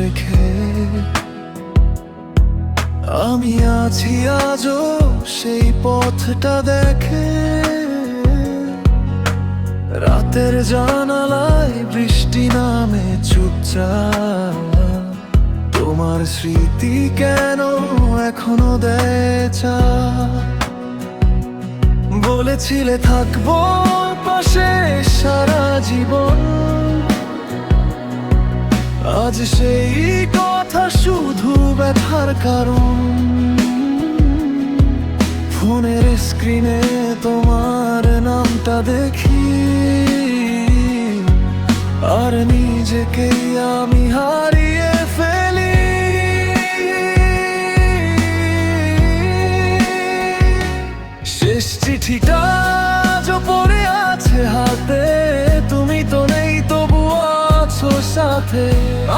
রেখে আমি আছি আজও সেই পথটা দেখে। রাতের জানালায় বৃষ্টি নামে চুপচাপ, তোমার স্মৃতি কেন এখনো দেয় চাপ। বলেছিলে থাকবো পাশে সারা জীবন, আজ সেই কথা শুধু ব্যথার কারণ। ফোনের স্ক্রিনে তোমার নামটা দেখি, আর নিজেকেই আমি হারিয়ে ফেলি। শেষ চিঠিটা আজও পড়ে আছে হাতে, তুমি তো নেই তবুও আছো সাথে।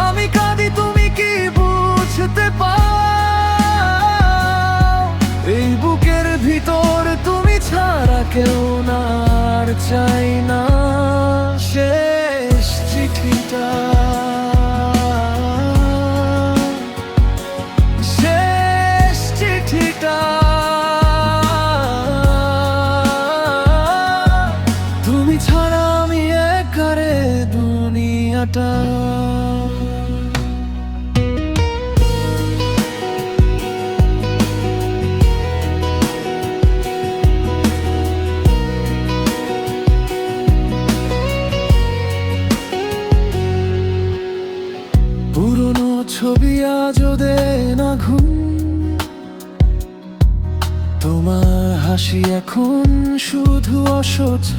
আমি কাঁদি তুমি কি বুঝতে পাও, এই বুকের ভিতর তুমি ছাড়া কেউ না, আর চাই না। শেষ চিঠিটা, শেষ চিঠিটা, তুমি ছাড়া আমি একারে দুনিয়াটা। পুরনো ছবি আজও দেয় না ঘুম, তোমার হাসি এখন শুধু অসহ্য।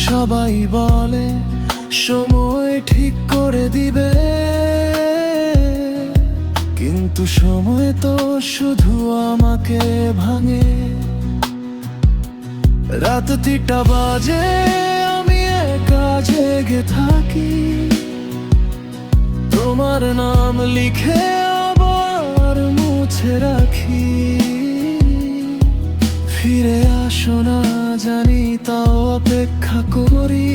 সবাই বলে সময় ঠিক করে দিবে, কিন্তু সময় তো শুধু আমাকে ভাঙে। রাত 3টা বাজে আমি একা জেগে থাকি, তোমার নাম লিখে আবার মুছে রাখি। ফিরে আসো না জানি, তাও অপেক্ষা করি।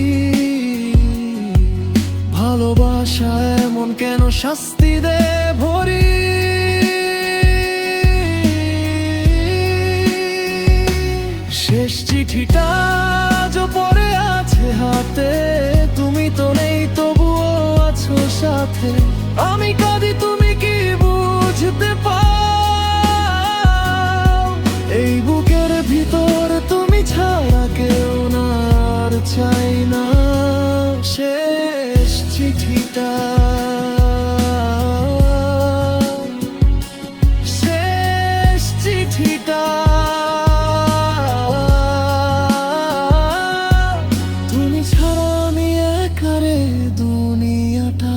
ভালোবাসা এমন কেন শাস্তি দে ভরি। শেষ চিঠিটা আজও পড়ে আছে হাতে, তুমি তো নেই তবুও আছো সাথে। আমি কাঁদি তুমি কি বুঝতে পাও, এই বুকের ভিতর তুমি ছাড়া কেউ না, আর চাই না। শেষ চিঠিটা, শেষ চিঠিটা, তুমি ছাড়া আমি একারে দুনিয়াটা।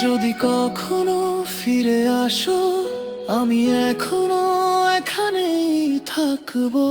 যদি কখনো ফিরে আসো, আমি এখনো এখানেই থাকবো।